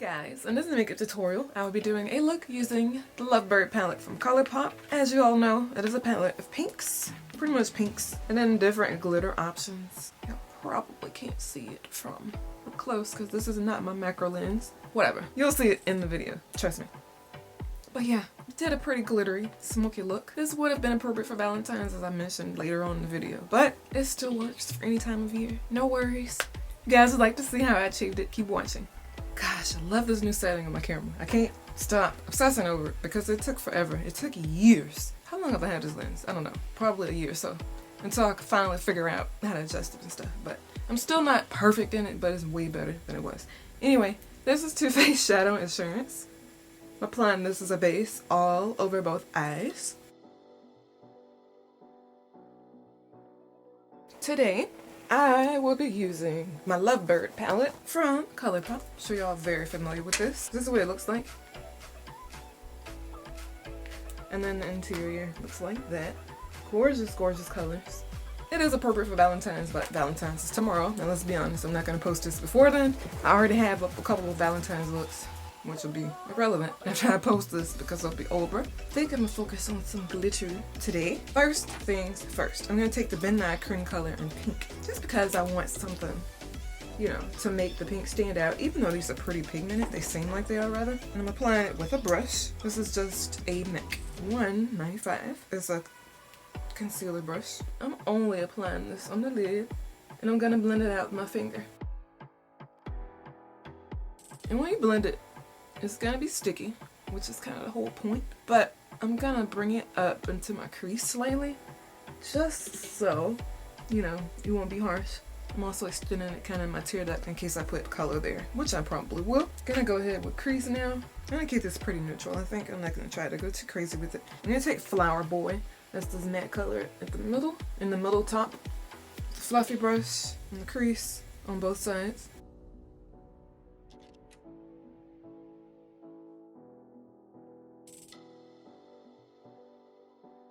Guys, in this makeup tutorial, I will be doing a look using the Lovebird palette from ColourPop. As you all know, it is a palette of pinks, pretty much pinks, and then different glitter options. You probably can't see it from up close because this is not my macro lens. Whatever, you'll see it in the video, trust me. But yeah, it did a pretty glittery, smoky look. This would have been appropriate for Valentine's, as I mentioned later on in the video, but it still works for any time of year. No worries. You guys would like to see how I achieved it, keep watching. Gosh, I love this new setting on my camera. I can't stop obsessing over it because it took forever. It took years. How long have I had this lens? I don't know. Probably a year or so. Until I could finally figure out how to adjust it and stuff. But I'm still not perfect in it, but it's way better than it was. Anyway, this is Too Faced Shadow Insurance. I'm applying this as a base all over both eyes. Today, I will be using my Lovebird palette from ColourPop. I'm sure y'all are very familiar with this. This is what it looks like. And then the interior looks like that. Gorgeous, gorgeous colors. It is appropriate for Valentine's, but Valentine's is tomorrow. And let's be honest, I'm not going to post this before then. I already have a couple of Valentine's looks, which will be irrelevant after I post this because I'll be over. I think I'm gonna focus on some glitter today. First things first, I'm gonna take the Ben Nye cream color in pink, just because I want something, you know, to make the pink stand out. Even though these are pretty pigmented, they seem like they are rather. And I'm applying it with a brush. This is just a MAC 195. It's a concealer brush. I'm only applying this on the lid, and I'm gonna blend it out with my finger. And when you blend it, it's gonna be sticky, which is kind of the whole point, but I'm gonna bring it up into my crease slightly, just so, you know, you won't be harsh. I'm also extending it kind of in my tear duct in case I put color there, which I probably will. Gonna go ahead with Crease now. I'm gonna keep this pretty neutral, I think. I'm not gonna try to go too crazy with it. I'm gonna take Flower Boy. That's this matte color at the middle, in the middle top. The fluffy brush and the crease on both sides.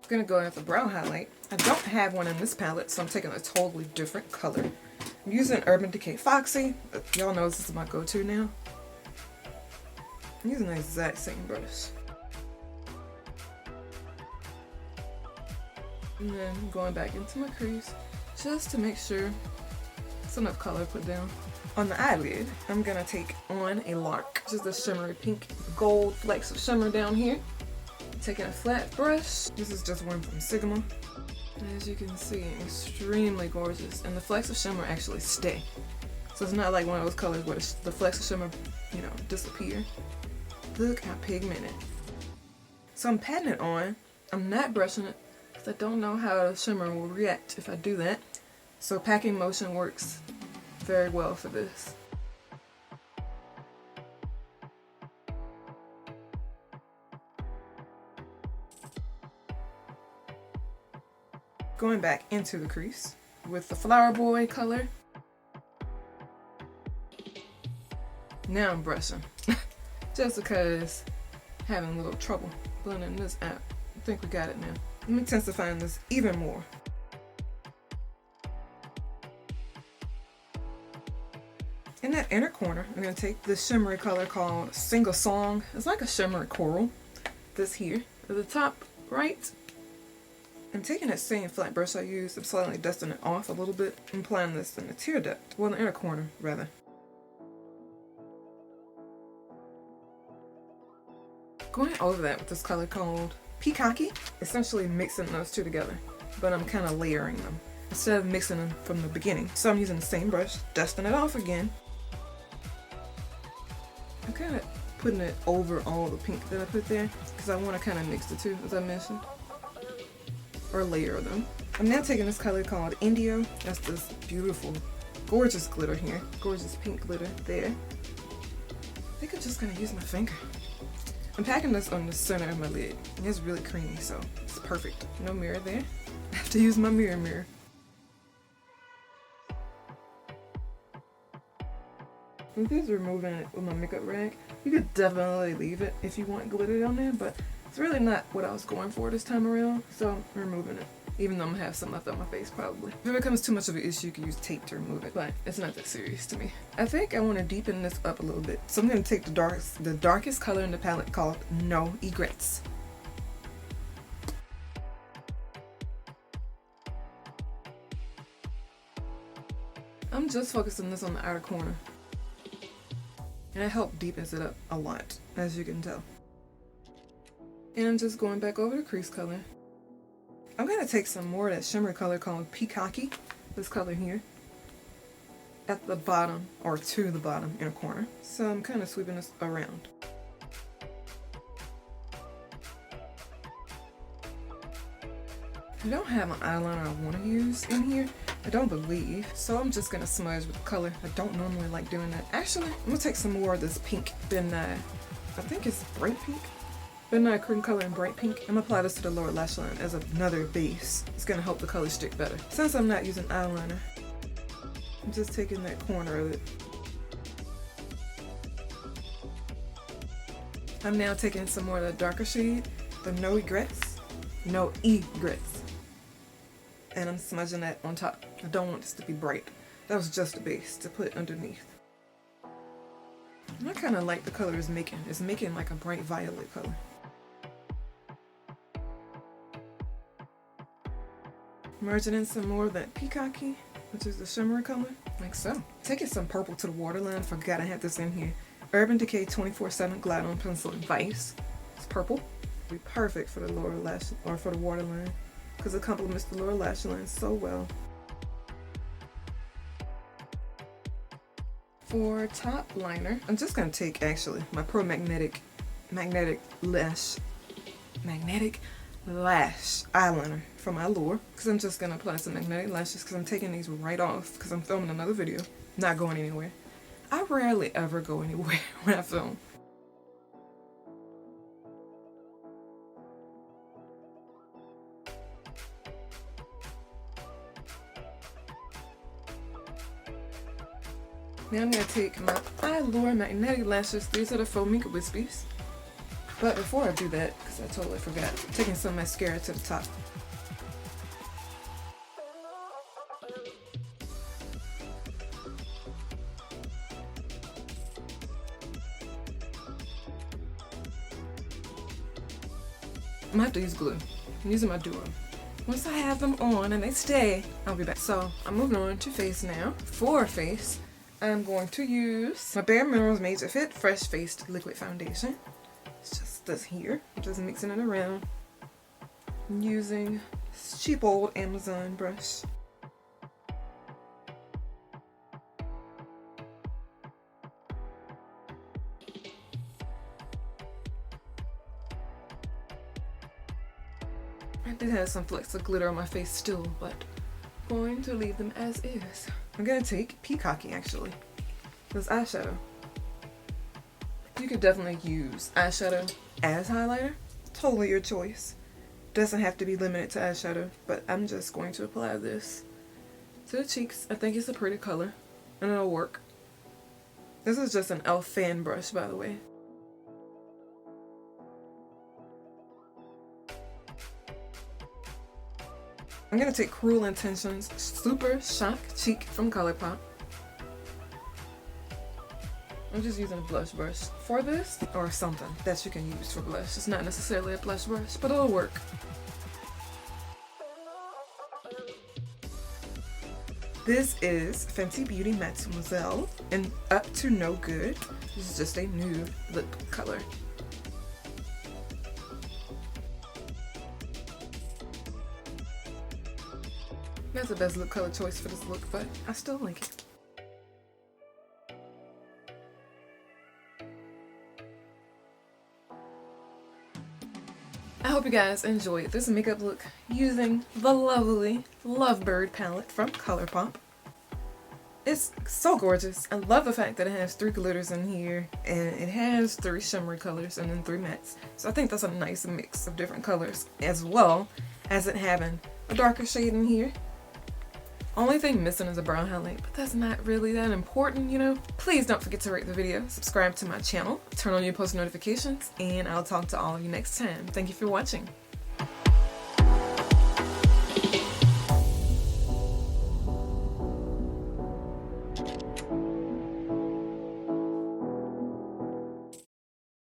Gonna go with the brow highlight. I don't have one in this palette, so I'm taking a totally different color. I'm using Urban Decay Foxy. Y'all know this is my go-to now. I'm using the exact same brush. And then I'm going back into my crease just to make sure there's enough color put down. On the eyelid, I'm gonna take on a Lark, just a shimmery pink gold flecks of shimmer down here. Taking a flat brush. This is just one from Sigma. And as you can see, extremely gorgeous. And the flecks of shimmer actually stay. So it's not like one of those colors where the flecks of shimmer, you know, disappear. Look how pigmented. So I'm patting it on. I'm not brushing it because I don't know how the shimmer will react if I do that. So packing motion works very well for this. Going back into the crease with the Flower Boy color. Now I'm brushing. Just because I'm having a little trouble blending this out. I think we got it now. I'm intensifying this even more. In that inner corner, I'm going to take this shimmery color called Single Song. It's like a shimmery coral. This here. At the top right, I'm taking that same flat brush I used. I'm slightly dusting it off a little bit and applying this in the tear duct. Well, in the inner corner, rather. Going over that with this color called Peacocky. Essentially mixing those two together, but I'm kind of layering them instead of mixing them from the beginning. So I'm using the same brush, dusting it off again. I'm kind of putting it over all the pink that I put there because I want to kind of mix the two, as I mentioned. Or layer them. I'm now taking this color called Indio. That's this beautiful, gorgeous glitter here. Gorgeous pink glitter there. I think I'm just gonna use my finger. I'm packing this on the center of my lid. And it's really creamy, so it's perfect. No mirror there. I have to use my mirror. I'm just removing it with my makeup rag. You could definitely leave it if you want glitter on there, but it's really not what I was going for this time around, so I'm removing it. even though I'm gonna have some left on my face probably. If it becomes too much of an issue, you can use tape to remove it, but it's not that serious to me. I think I want to deepen this up a little bit. So I'm gonna take the darkest color in the palette called No Egrets. I'm just focusing this on the outer corner. And it helped deepens it up a lot, as you can tell. And I'm just going back over the crease color. I'm gonna take some more of that shimmer color called Peacocky, this color here, at the bottom, or to the bottom inner corner. So I'm kind of sweeping this around. I don't have an eyeliner I want to use in here, I don't believe, so I'm just gonna smudge with color. I don't normally like doing that. Actually, I'm gonna take some more of this pink, I think it's bright pink. Cream color in bright pink. I'm gonna apply this to the lower lash line as another base. It's gonna help the color stick better. Since I'm not using eyeliner, I'm just taking that corner of it. I'm now taking some more of the darker shade, the No Egrets. No Egrets. And I'm smudging that on top. I don't want this to be bright. That was just a base to put underneath. And I kind of like the color it's making. It's making like a bright violet color. Merging in some more of that Peacocky, which is the shimmer color, like so. Taking some purple to the waterline. Forgot I had this in here. Urban Decay 24/7 Glide On Pencil in Vice. It's purple. Be perfect for the lower lash, or for the waterline, because it complements the lower lash line so well. For top liner, I'm just gonna take actually my Pro Magnetic Lash eyeliner from my Allure, because I'm just gonna apply some magnetic lashes because I'm taking these right off because I'm filming another video, not going anywhere. I rarely ever go anywhere when I film. Now I'm going to take my Allure Magnetic Lashes. These are the Faux Mink Wispies. But before I do that, because I totally forgot, I'm taking some mascara to the top. I'm going to have to use glue. I'm using my duo. Once I have them on and they stay, I'll be back. So I'm moving on to face now. For face, I'm going to use my Bare Minerals Made to Fit Fresh Faced Liquid Foundation. It's just this here. I'm just mixing it around. I'm using this cheap old Amazon brush. I did have some flecks of glitter on my face still, but I'm going to leave them as is. I'm going to take Peacocky actually, this eyeshadow. You could definitely use eyeshadow as highlighter. Totally your choice. Doesn't have to be limited to eyeshadow, but I'm just going to apply this to the cheeks. I think it's a pretty color and it'll work. This is just an e.l.f. fan brush, by the way. I'm going to take Cruel Intentions Super Shock Cheek from ColourPop. I'm just using a blush brush for this, or something that you can use for blush. It's not necessarily a blush brush, but it'll work. This is Fenty Beauty Mademoiselle in Up to No Good. This is just a nude lip color. That's the best lip color choice for this look, but I still like it. I hope you guys enjoyed this makeup look using the lovely Lovebird palette from ColourPop. It's so gorgeous. I love the fact that it has 3 glitters in here and it has 3 shimmery colors and then 3 mattes. So I think that's a nice mix of different colors, as well as it having a darker shade in here. Only thing missing is a brown highlight, but that's not really that important, you know? Please don't forget to rate the video, subscribe to my channel, turn on your post notifications, and I'll talk to all of you next time. Thank you for watching.